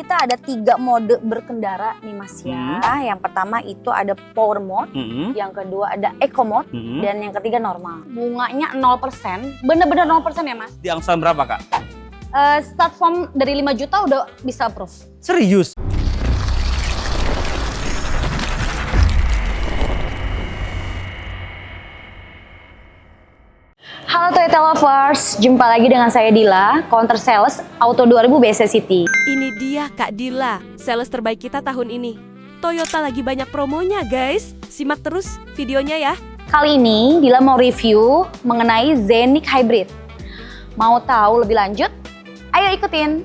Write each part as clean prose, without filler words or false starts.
kita ada 3 mode berkendara nih Mas ya. Yang pertama itu ada power mode, yang kedua ada eco mode, dan yang ketiga normal. Bunganya 0%, bener-bener 0% ya Mas. Di angsuran berapa Kak? Start from dari 5 juta udah bisa approve. Serius? Halo Toyota Lovers, jumpa lagi dengan saya Dila, counter sales Auto 2000 BC City. Ini dia Kak Dila, sales terbaik kita tahun ini. Toyota lagi banyak promonya guys, simak terus videonya ya. Kali ini Dila mau review mengenai Xeniq Hybrid. Mau tahu lebih lanjut? Ayo ikutin.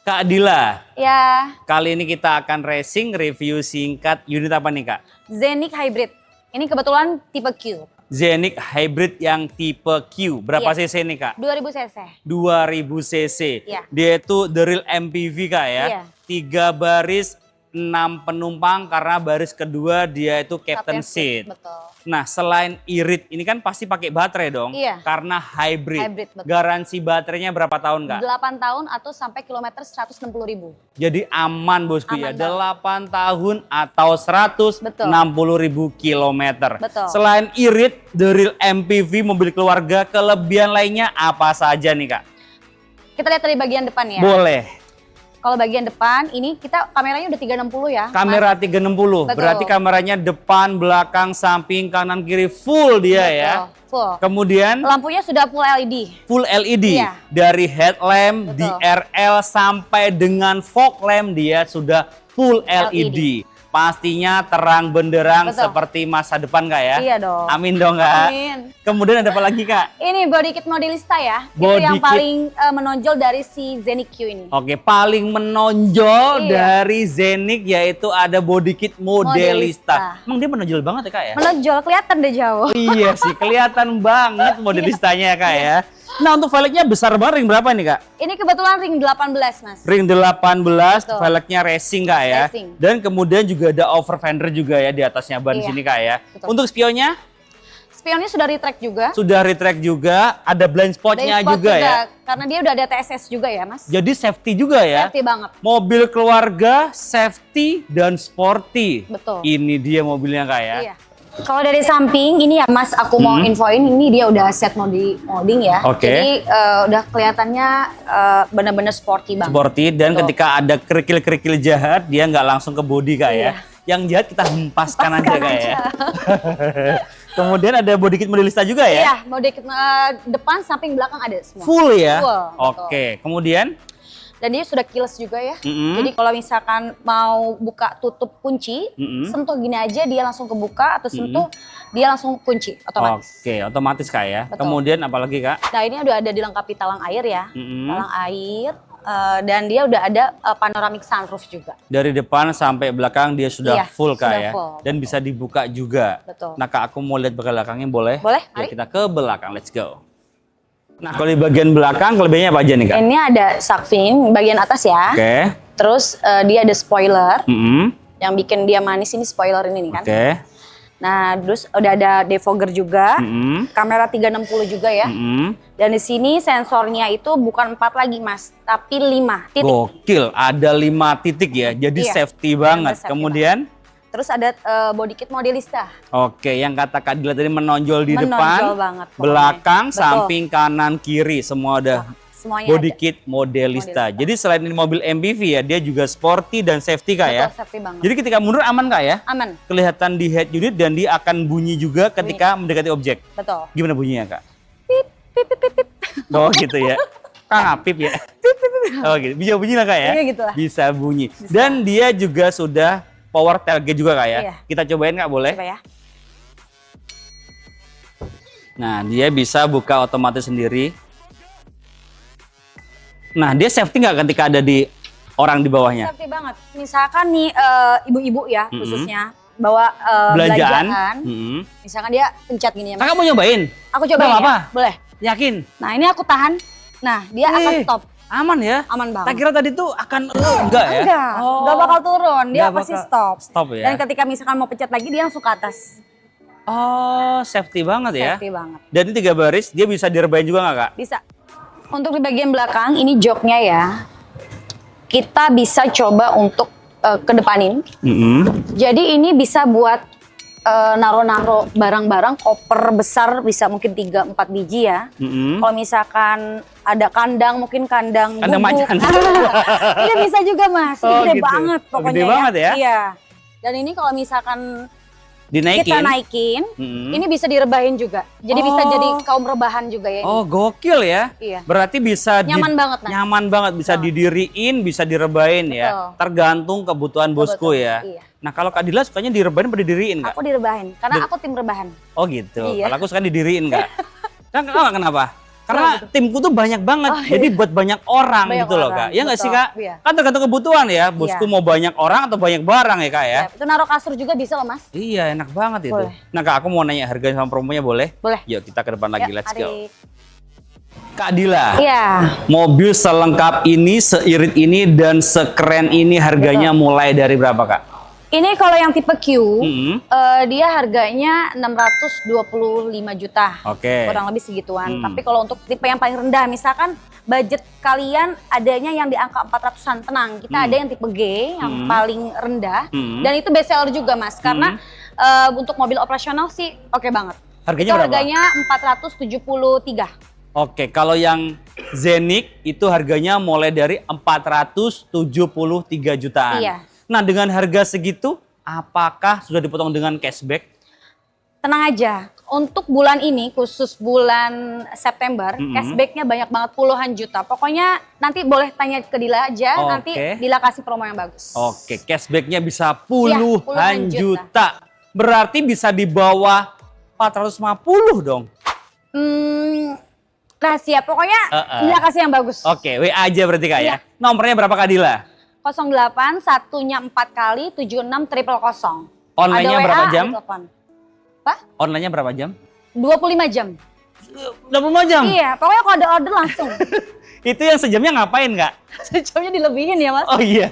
Kak Dila, Ya, kali ini kita akan racing review singkat unit apa nih Kak? Xeniq Hybrid. Ini kebetulan tipe Q. Xeniq Hybrid yang tipe Q. Berapa Iya. cc nih Kak? 2000 cc. 2000 cc. Iya. Dia itu the real MPV Kak ya. Iya. 3 baris, 6 penumpang karena baris kedua dia itu captain seat. Betul. Nah, selain irit, ini kan pasti pakai baterai dong. Iya. Karena hybrid. Hybrid, betul. Garansi baterainya berapa tahun Kak? 8 tahun atau sampai kilometer 160.000. Jadi aman bosku ya, Aman 8 tahun atau 160.000 kilometer. Betul. Selain irit, the real MPV mobil keluarga, kelebihan lainnya apa saja nih Kak? Kita lihat dari bagian depan ya. Boleh. Kalau bagian depan ini kita kameranya udah 360 ya. Kamera 360, Betul. berarti kameranya depan, belakang, samping, kanan, kiri full dia ya. Full. Kemudian Lampunya sudah full LED. full LED, Iya. dari headlamp, Betul. DRL sampai dengan fog lamp dia sudah full LED. Pastinya terang benderang Betul. seperti masa depan Kak ya? Iya dong. Amin dong Kak. Amin. Kemudian ada apa lagi Kak? Ini body kit modelista ya. Body itu yang kit. paling menonjol dari si Xeniq Q ini. Oke, paling menonjol Iya. dari Xeniq yaitu ada body kit modelista. Modelista. Emang dia menonjol banget ya Kak ya? Menonjol, kelihatan deh jauh. Iya sih, kelihatan banget modelistanya ya Kak ya. Nah, untuk velgnya besar banget, ring berapa nih Kak? Ini kebetulan ring 18 Mas. Ring 18, Betul. velgnya racing Kak ya. Racing. Dan kemudian juga ada over fender juga ya di atasnya ban Iya. sini Kak ya. Betul. Untuk spionnya Spionnya sudah retract juga. sudah retract juga, ada blind spotnya Blind spot juga ya. Karena dia udah ada TSS juga ya Mas. Jadi safety juga ya. Safety banget. Mobil keluarga, safety dan sporty. Betul. Ini dia mobilnya Kak ya. Iya. Kalau dari samping ini ya Mas, aku mau infoin ini dia udah set molding ya. Oke. Jadi udah kelihatannya benar-benar sporty banget. Sporty dan Betul. ketika ada kerikil-kerikil jahat dia nggak langsung ke body Kak ya. Iya. Yang jahat kita hempaskan aja Kak ya. aja. Kemudian ada body kit modelista juga ya. Iya, body kit depan, samping, belakang ada semua. Full ya. Full, Oke. Kemudian Dan dia sudah keyless juga ya. Mm-mm. Jadi kalau misalkan mau buka tutup kunci, Mm-mm. sentuh gini aja dia langsung kebuka atau sentuh dia langsung kunci otomatis. Oke, otomatis Kak ya. Betul. Kemudian apalagi Kak? Nah ini udah ada dilengkapi talang air ya, Mm-mm. talang air dan dia udah ada panoramic sunroof juga. Dari depan sampai belakang dia sudah Iya, full Kak sudah ya. full. Dan bisa dibuka juga. Betul. Nah Kak, aku mau lihat belakangnya boleh? Boleh, Ya, mari. kita ke belakang, let's go. Nah, kalau di bagian belakang kelebihannya apa aja nih Kak? Ini ada shark fin bagian atas ya. Oke. Terus dia ada spoiler Mm-mm. yang bikin dia manis ini spoiler ini nih kan. Oke. Nah terus udah ada defogger juga, Mm-mm. kamera 360 juga ya. Mm-mm. Dan di sini sensornya itu bukan 4 lagi Mas, tapi 5 titik. Gokil, ada 5 titik ya. Jadi Iya, safety banget. safety Kemudian Terus ada body kit modelista. oke, yang kata Kak Dila tadi menonjol di Menonjol depan, banget pokoknya. belakang, Betul. samping, kanan, kiri, semua ada Semuanya body ada. kit modelista. Modelista. Jadi selain ini mobil MPV ya, dia juga sporty dan safety Kak ya. Betul, safety banget. Jadi ketika mundur aman Kak ya? Aman, Kelihatan di head unit dan dia akan bunyi juga ketika mendekati objek. betul. Gimana bunyinya Kak? Pip, pip, pip, pip, pip. Oh gitu ya. Kang Apip ya. Oh gitu. Bisa bunyi lah Kak ya? Iya, gitu lah. Bisa bunyi. Dan dia juga sudah power tailgate juga Kak ya. Iya. Kita cobain Kak boleh? Coba ya. Nah, dia bisa buka otomatis sendiri. Nah, dia safety nggak ketika ada di orang di bawahnya? Safety banget. Misalkan nih ibu-ibu ya khususnya bawa belanjaan. Misalkan dia pencet gini ya Mas. Kakak mau nyobain? Aku cobain Nggak ya. apa? Boleh. Yakin? Nah ini aku tahan. Nah dia akan stop. Aman ya? Aman banget. Tak kira tadi tuh akan enggak ya? Enggak bakal turun. Dia Nggak pasti bakal stop. Stop ya? Dan ketika misalkan mau pencet lagi dia langsung ke atas. Oh, safety banget ya? Safety banget. Dan ini 3 baris, dia bisa direbahin juga nggak Kak? Bisa. Untuk di bagian belakang ini joknya ya. Kita bisa coba untuk kedepanin. Jadi ini bisa buat naro-naro barang-barang, koper besar bisa mungkin 3-4 biji ya. Kalau misalkan ada kandang, mungkin kandang bubuk. macan. Ini bisa juga Mas, Oh, gede gitu. banget pokoknya Gede banget ya? Iya. Dan ini kalau misalkan Dinaikin? kita naikin, ini bisa direbahin juga. Jadi bisa jadi kaum rebahan juga ya. Oh, gokil ya? Iya. Berarti bisa Nyaman banget, Mas. nyaman banget, bisa didiriin, bisa direbahin ya. Tergantung kebutuhan bosku ya. Iya. Nah, kalau Kak Dila sukanya direbahin apa didiriin Kak? Aku direbahin, karena aku tim rebahan. Oh gitu. Iya. Kalau aku suka didiriin Kak. Kenapa? Karena timku tuh banyak banget, jadi buat banyak orang Banyak gitu loh orang, Kak. Ya nggak sih betul. Kak? Iya. Kan tergantung kebutuhan ya. Bosku mau banyak orang atau banyak barang ya Kak ya? Itu naruh kasur juga bisa loh Mas. Iya, enak banget itu. Boleh. Nah Kak, aku mau nanya harga sama promonya boleh? Boleh. Yuk kita ke depan lagi, Yuk, let's go. Adik. Kak Dila, Iya. mobil selengkap ini, seirit ini, dan sekeren ini harganya mulai dari berapa Kak? Ini kalau yang tipe Q, dia harganya 625 juta. Oke. Kurang lebih segituan. Tapi kalau untuk tipe yang paling rendah, misalkan budget kalian adanya yang di angka 400-an, tenang. Kita ada yang tipe G, yang paling rendah. Dan itu best seller juga Mas, karena untuk mobil operasional sih oke banget. Harganya Itu berapa? harganya 473. Oke, kalau yang Zenix itu harganya mulai dari 473 jutaan. Iya. Nah, dengan harga segitu, apakah sudah dipotong dengan cashback? Tenang aja, untuk bulan ini khusus bulan September, cashbacknya banyak banget puluhan juta. Pokoknya nanti boleh tanya ke Dila aja, nanti Dila kasih promo yang bagus. Oke, cashbacknya bisa puluhan puluhan juta. Berarti bisa di bawah 450 dong. Rahasia, pokoknya Dila kasih yang bagus. Oke, WA aja berarti Kak ya. Nomornya berapa Kak Dila? 08 1-nya 4 kali 76 000. Online-nya Ada berapa WA, jam? ada telepon. Apa? Online-nya berapa jam? 25 jam. 25 jam? Iya, pokoknya kalau ada order langsung. Itu yang sejamnya ngapain Kak? Sejamnya dilebihin ya Mas. Oh iya,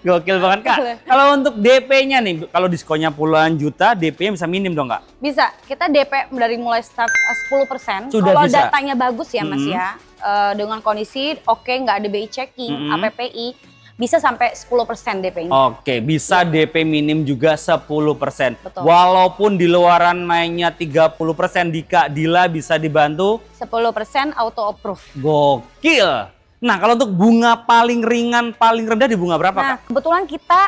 gokil banget Kak. Kalau untuk DP-nya nih, kalau diskonnya puluhan juta, DP-nya bisa minim dong Kak? Bisa, kita DP dari mulai start 10%. Sudah kalau bisa? datanya bagus ya Mas ya, dengan kondisi oke, nggak ada BI checking, APPI, bisa sampai 10% DP-nya. Oke, bisa DP minim juga 10%. Betul. Walaupun di luaran mainnya 30%, di Kak Dila bisa dibantu 10% auto approve. gokil. Nah, kalau untuk bunga paling ringan, paling rendah di bunga berapa Nah, Kak? kebetulan kita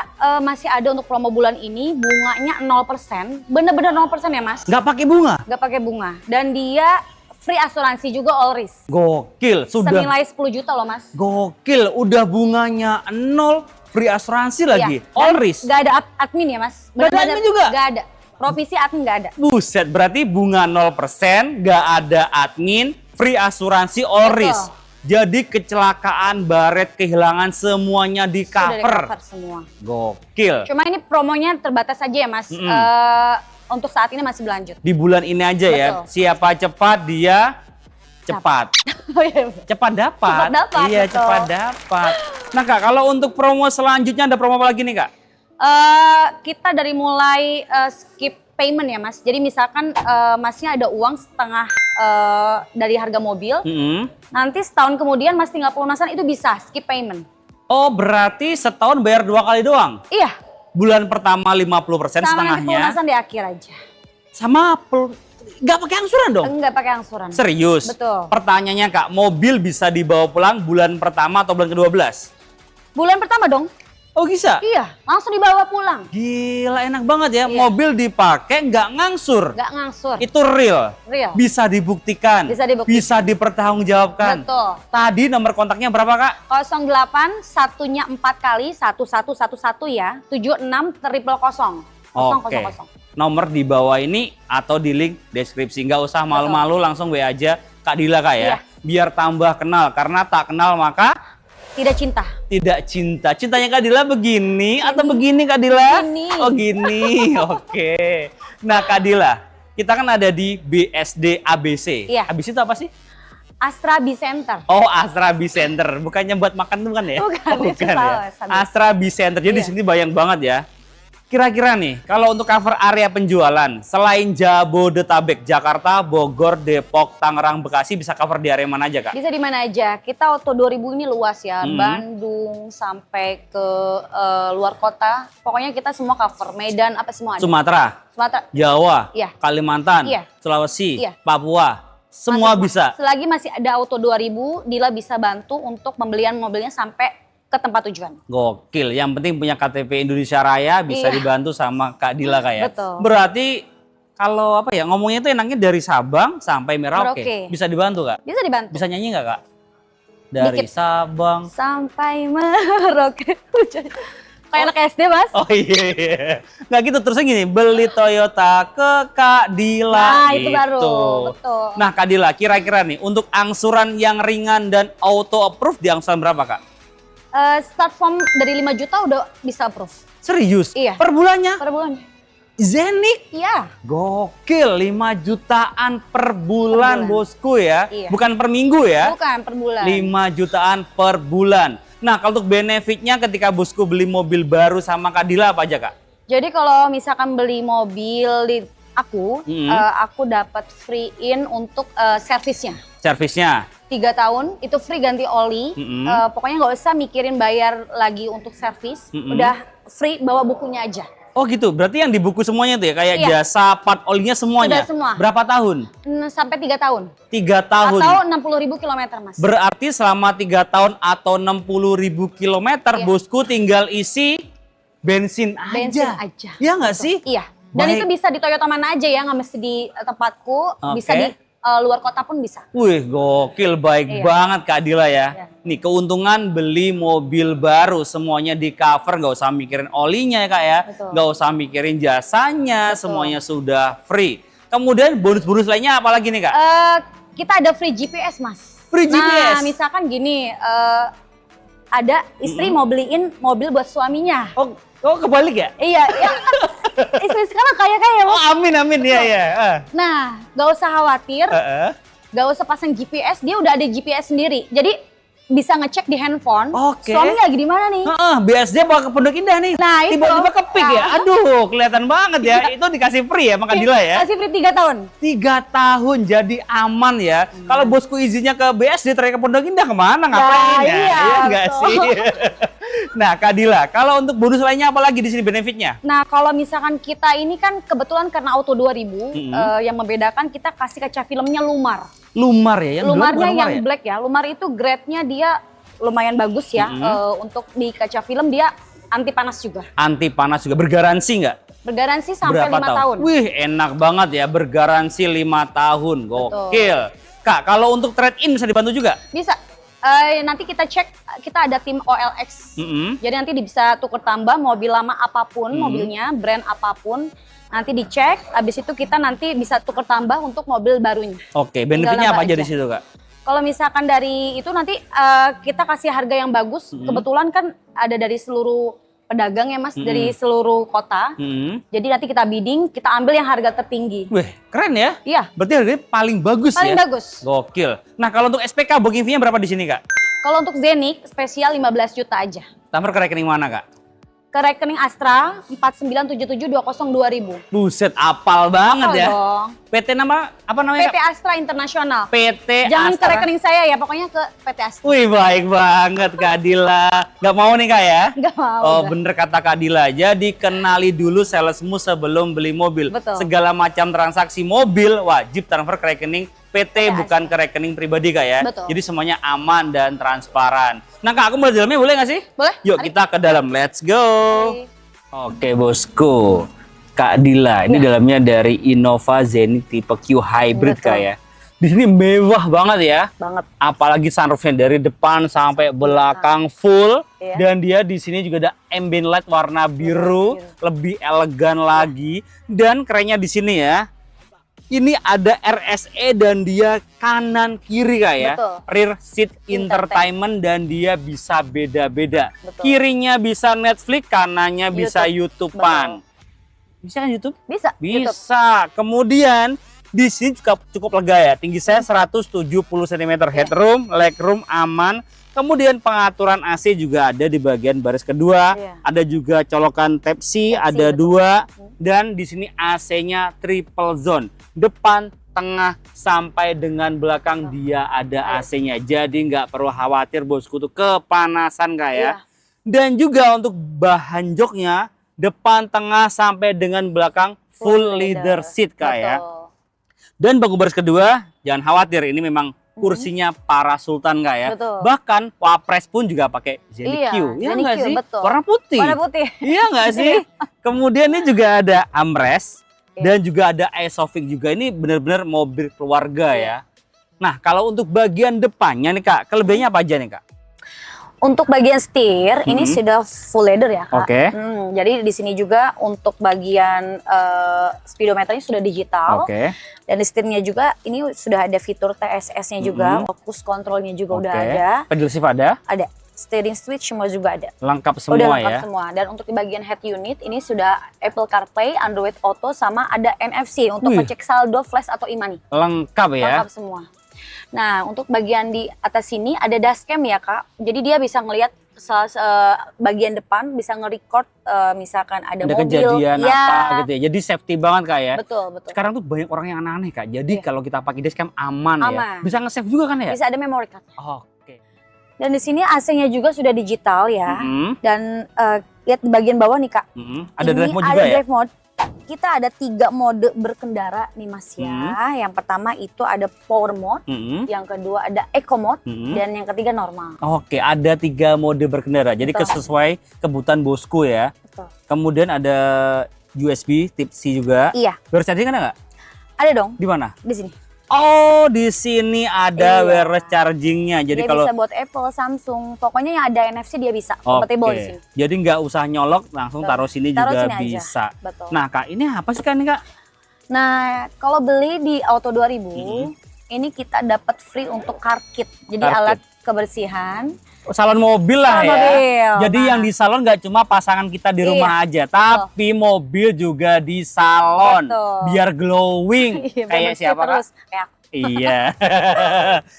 masih ada untuk promo bulan ini, bunganya 0%, bener-bener 0% ya Mas. Nggak pakai bunga? Nggak pakai bunga. Dan dia free asuransi juga all risk. Gokil, sudah. Senilai 10 juta loh Mas. Gokil, udah bunganya 0, free asuransi lagi, Iya. all Dan risk. nggak ada admin ya Mas. Nggak ada admin juga? Nggak ada. Provisi admin nggak ada. Buset, berarti bunga 0%, nggak ada admin, free asuransi, all Betul. risk. Jadi kecelakaan, baret, kehilangan semuanya di Sudah cover. di-cover semua. Gokil. Cuma ini promonya terbatas saja ya Mas. Untuk saat ini masih berlanjut. Di bulan ini aja ya, Betul. siapa cepat dia cepat. Oh iya. Cepat dapat. Cepat dapat, Iya, betul. cepat dapat. Nah Kak, kalau untuk promo selanjutnya ada promo apa lagi nih Kak? Kita dari mulai skip payment ya Mas. Jadi misalkan Masnya ada uang setengah dari harga mobil, nanti setahun kemudian Mas tinggal pelunasan itu bisa skip payment. Oh, berarti setahun bayar 2 kali doang? Iya. Bulan pertama 50% Sama nanti setengahnya. pelunasan di akhir aja. Sama nggak pakai angsuran dong? Enggak pakai angsuran. Serius? Betul. Pertanyaannya Kak, mobil bisa dibawa pulang bulan pertama atau bulan ke-12? Bulan pertama dong? Oh bisa? Iya, langsung dibawa pulang. Gila, enak banget ya. Iya. Mobil dipakai nggak ngangsur. Nggak ngangsur. Itu real. Real. Bisa dibuktikan. Bisa dibuktikan. Bisa dipertanggungjawabkan. Betul. Tadi nomor kontaknya berapa Kak? 08 1-nya 4 kali 1111 ya, 76 000. Oke. Nomor di bawah ini atau di link deskripsi. Nggak usah malu-malu, langsung WA aja Kak Dila Kak ya. Iya. Biar tambah kenal, karena tak kenal maka Tidak cinta. Tidak cinta. Cintanya Kak Dila begini atau begini Kak Dila? Gini. Oh gini, oke. Nah Kak Dila, kita kan ada di BSD ABC. Iya. ABC itu apa sih? Astra Bicenter. Oh, Astra Bicenter. Bukannya buat makan tuh kan ya? Bukan, Oh, itu ya. salah, salah. Astra Bicenter. Jadi di Iya. sini bayang banget ya. Kira-kira nih, kalau untuk cover area penjualan, selain Jabodetabek, Jakarta, Bogor, Depok, Tangerang, Bekasi, bisa cover di area mana aja, Kak? Bisa di mana aja. Kita Auto 2000 ini luas ya. Hmm. Bandung sampai ke luar kota. Pokoknya kita semua cover. Medan apa semua ada. Sumatera, Sumatera. Jawa, Iya. Kalimantan, Iya. Sulawesi, Iya. Papua, semua Masih- bisa. Selagi masih ada Auto 2000, Dila bisa bantu untuk pembelian mobilnya sampai ke tempat tujuan. Gokil, yang penting punya KTP Indonesia Raya bisa Iya. dibantu sama Kak Dila Kak ya. Betul. Berarti kalau apa ya, ngomongnya itu enaknya dari Sabang sampai Merauke. Merauke. Bisa dibantu Kak? Bisa dibantu. Bisa nyanyi nggak Kak? Dari Dikit. Sabang. Sampai Merauke. Kayak anak SD, Mas. Oh iya. Nggak gitu, terusnya gini, beli Toyota ke Kak Dila. Nah, itu baru. Betul. Nah Kak Dila, kira-kira nih untuk angsuran yang ringan dan auto approve di angsuran berapa Kak? Start form dari 5 juta udah bisa approve. Serius? Iya. Per bulannya? Per bulan. Zenith? Iya. Gokil, 5 jutaan per bulan, bulan. bosku ya. Iya. Bukan per minggu ya. Bukan per bulan. 5 jutaan per bulan. Nah, kalau untuk benefitnya ketika bosku beli mobil baru sama Kak Dila apa aja, Kak? Jadi kalau misalkan beli mobil di aku, aku dapat free in untuk servisnya. Servisnya? 3 tahun itu free ganti oli. Pokoknya nggak usah mikirin bayar lagi untuk servis. Udah free bawa bukunya aja. Oh gitu, berarti yang di buku semuanya tuh ya? Kayak Iya. jasa part olinya semuanya? Sudah semua. Berapa tahun? Sampai 3 tahun. 3 tahun. Atau 60.000 kilometer, Mas. Berarti selama 3 tahun atau 60.000 kilometer, Iya. bosku tinggal isi bensin aja. Bensin aja. Iya nggak sih? Iya. Dan Baik. itu bisa di Toyota mana aja ya, nggak mesti di tempatku. Bisa Oke. di luar kota pun bisa. Wih, gokil, baik Iya. banget Kak Dila ya. Iya. Nih, keuntungan beli mobil baru semuanya di cover, nggak usah mikirin olinya ya Kak ya. Betul. Nggak usah mikirin jasanya, Betul. semuanya sudah free. Kemudian bonus-bonus lainnya apa lagi nih Kak? Kita ada free GPS, Mas. Free GPS? Nah, misalkan gini, ada istri mau beliin mobil buat suaminya. Oh, kebalik ya? Iya, ya kan istri sekarang kaya-kaya, Oh, Mas. amin, amin, ya, ya. Nah, gak usah khawatir, gak usah pasang GPS, dia udah ada GPS sendiri. Jadi bisa ngecek di handphone, Oke. suami lagi di mana nih. BSD bawa ke Pondok Indah nih. Nah, itu. Tiba-tiba kepik ya. Nah. Aduh, kelihatan banget ya. Itu dikasih free ya sama Kak Dila ya. Kasih free 3 tahun. 3 tahun jadi aman ya. Kalau bosku izinnya ke BSD tarik ke Pondok Indah kemana? Ngapain ya? iya, Nggak betul. sih? Nah, Kak Dila, kalau untuk bonus lainnya apa lagi di sini benefitnya? Nah, kalau misalkan kita ini kan kebetulan karena Auto 2000, yang membedakan kita kasih kaca filmnya Lumar. Lumar ya? Yang Lumarnya bukan yang lumar ya? black ya. Lumar itu grade-nya dia lumayan bagus ya. Untuk di kaca film dia anti panas juga. Anti panas juga. Bergaransi nggak? Bergaransi sampai 5 tahun. Wih, enak banget ya. Bergaransi 5 tahun. Gokil. Kak, kalau untuk trade-in bisa dibantu juga? Bisa. Nanti kita cek, kita ada tim OLX. Jadi nanti bisa tuker tambah mobil lama apapun, mobilnya, brand apapun. Nanti dicek, habis itu kita nanti bisa tuker tambah untuk mobil barunya. Oke, benefitnya apa nambah aja di aja. situ, Kak? Kalau misalkan dari itu nanti kita kasih harga yang bagus. Kebetulan kan ada dari seluruh pedagang ya Mas, dari seluruh kota. Jadi nanti kita bidding, kita ambil yang harga tertinggi. Wih, keren ya? Iya, Berarti harganya paling bagus paling ya? bagus. Gokil. Nah, kalau untuk SPK booking fee-nya berapa di sini, Kak? Kalau untuk Zenith spesial 15 juta aja. Transfer ke rekening mana, Kak? Ke rekening Astra 4977202000. Buset, apal banget ya. dong. PT nama apa namanya, PT Kak? Astra Internasional. PT Jangan ke Astra. rekening saya ya, pokoknya ke PT Astra. Wih, baik banget Kak Dila. Gak mau nih Kak ya? Nggak mau. Oh, udah. bener kata Kak Dila. Jadi kenali dulu salesmu sebelum beli mobil. Betul. Segala macam transaksi mobil wajib transfer ke rekening PT, bukan ke rekening pribadi Kak ya. Betul. Jadi semuanya aman dan transparan. Nah Kak, aku mau di dalamnya boleh gak sih? Boleh. Yuk Mari. kita ke dalam, let's go. Mari. Oke bosku, Kak Dila, ini dalamnya dari Innova Zenith tipe Q Hybrid Betul. Kak ya. Di sini mewah banget ya. Banget. Apalagi sunroofnya dari depan sampai belakang full. Iya. Dan dia di sini juga ada ambient light warna biru, lebih elegan lagi. Dan kerennya di sini ya, Ini ada RSE dan dia kanan kiri Kak ya. Betul. Rear seat entertainment dan dia bisa beda-beda. Betul. Kirinya bisa Netflix, kanannya bisa YouTube-an. Bisa kan YouTube? Bisa. YouTube. Bisa. Kemudian di sini juga cukup lega ya. Tinggi saya 170 cm, headroom, legroom aman. Kemudian pengaturan AC juga ada di bagian baris kedua. Iya. Ada juga colokan Type-C, ada betul. 2. Dan di sini AC-nya triple zone. Depan, tengah, sampai dengan belakang dia ada AC-nya. Jadi nggak perlu khawatir bosku tuh kepanasan Kak ya. Iya. Dan juga untuk bahan joknya, depan, tengah, sampai dengan belakang full leather seat Kak ya. Betul. Dan bangku baris kedua, jangan khawatir, ini memang kursinya para sultan Kak ya. Betul. Bahkan Wapres pun juga pakai ZenQ. Iya ZenQ, nggak sih? betul. Warna putih. Warna putih. Iya nggak sih? Kemudian ini juga ada armrest Iya. dan juga ada Isofix juga. Ini benar-benar mobil keluarga Iya. ya. Nah, kalau untuk bagian depannya nih Kak, kelebihannya apa aja nih Kak? Untuk bagian setir ini sudah full leather ya Kak. Oke. Jadi di sini juga untuk bagian speedometernya sudah digital. Oke. Dan di setirnya juga ini sudah ada fitur TSS-nya juga, fokus kontrolnya juga udah Oke. ada. Pedal shift ada, Steering switch semua juga ada. lengkap semua Udah lengkap ya. semua. Dan untuk di bagian head unit ini sudah Apple CarPlay, Android Auto sama ada NFC untuk Wih. ngecek saldo, flash atau e-money. Lengkap ya. Lengkap semua. Nah, untuk bagian di atas sini ada dashcam ya Kak. Jadi dia bisa ngelihat bagian depan, bisa nge-record misalkan ada mobil. Kejadian Ya, apa gitu ya. Jadi safety banget Kak ya. betul, betul. Sekarang tuh banyak orang yang aneh-aneh Kak. Jadi Iya. kalau kita pakai dashcam aman, ya. Aman. Bisa nge-save juga kan ya? Bisa ada memory card. Oke. Dan di sini AC-nya juga sudah digital ya. Dan lihat di bagian bawah nih Kak. Ada Ini drive mode ada juga ya? drive mode. Kita ada 3 mode berkendara nih Mas ya. Yang pertama itu ada power mode, yang kedua ada eco mode, dan yang ketiga normal. Oke, ada 3 mode berkendara. Jadi Betul. sesuai kebutuhan bosku ya. Betul. Kemudian ada USB Type-C juga. Iya, Wireless charging ada nggak? ada dong Di mana? di sini. Oh, di sini ada Iya. wireless chargingnya. Jadi Dia kalau bisa buat Apple, Samsung, pokoknya yang ada NFC dia bisa. Compatible di sini. Jadi nggak usah nyolok, langsung Betul. taruh sini Taruh juga sini aja. bisa. Betul. Nah Kak, ini apa sih Kak ini Kak? Nah, kalau beli di Auto 2000, ini kita dapat free untuk car kit. Jadi Car kit. alat kebersihan. Salon mobil lah Salon ya. mobil. Jadi Nah. yang di salon nggak cuma pasangan kita di rumah aja, tapi mobil juga di salon. Betul. Biar glowing. Iya, Kayak bersih siapa Kak? terus. Kayak aku. Iya.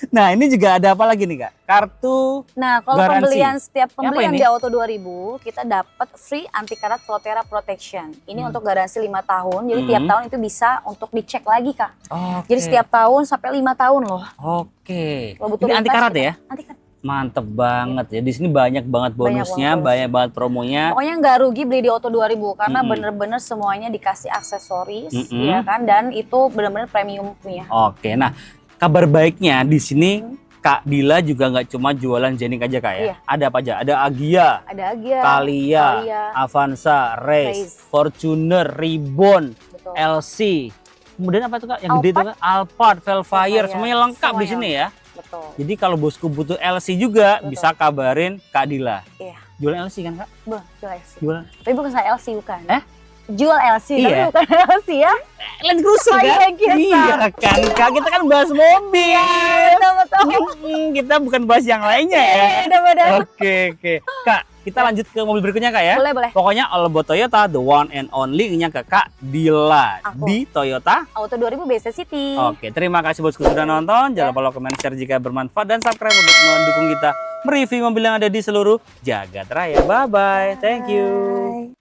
Nah ini juga ada apa lagi nih Kak? Kartu. Nah, kalau Garansi. setiap Apa pembelian ini? di Auto 2000, kita dapat free anti karat Protera Protection. Ini untuk garansi 5 tahun. Jadi tiap tahun itu bisa untuk dicek lagi, Kak. Oke. Jadi setiap tahun sampai 5 tahun loh. Oke. Kalau butuh Ini anti lintas, karat kita- ya? Anti karat. Mantep banget ya. Di sini banyak banget bonusnya, bonus. banyak banget promonya. Pokoknya nggak rugi beli di Auto 2000 karena bener-bener semuanya dikasih aksesoris, ya kan? Dan itu bener-bener premium punya. Oke. Nah, kabar baiknya di sini Kak Dila juga nggak cuma jualan Zenik aja Kak ya. Iya. Ada apa aja? Ada Agia, Ada Agia, Thalia, Thalia, Avanza, Race, Race. Fortuner, Ribbon, betul. LC. Kemudian apa tuh Kak? Yang gede itu Alphard. Kak? Alphard, Velfire, Velfire, semuanya lengkap di semuanya. sini ya. Betul. Jadi kalau bosku butuh LC juga Betul. bisa kabarin Kak Dila. Iya. Jualan LC kan Kak? Jual LC. Jualan. Tapi bukan saya LC bukan. Jual LC, Iya. tapi bukan LC ya. Land Cruiser Oh, kan? iya, Kia Iya kan Kak, kita kan bahas mobil. Betul-betul. Kita bukan bahas yang lainnya ya. Benar-benar. Oke. Kak, kita lanjut ke mobil berikutnya Kak ya. Boleh, boleh. Pokoknya all about Toyota, the one and only-nya ke Kak Dila Aku. di Toyota. Auto 2000 BC City. Oke, terima kasih bosku sudah nonton. Jangan lupa like, comment, share jika bermanfaat dan subscribe untuk mendukung kita mereview mobil yang ada di seluruh jagat raya. Bye bye. Thank you. Bye.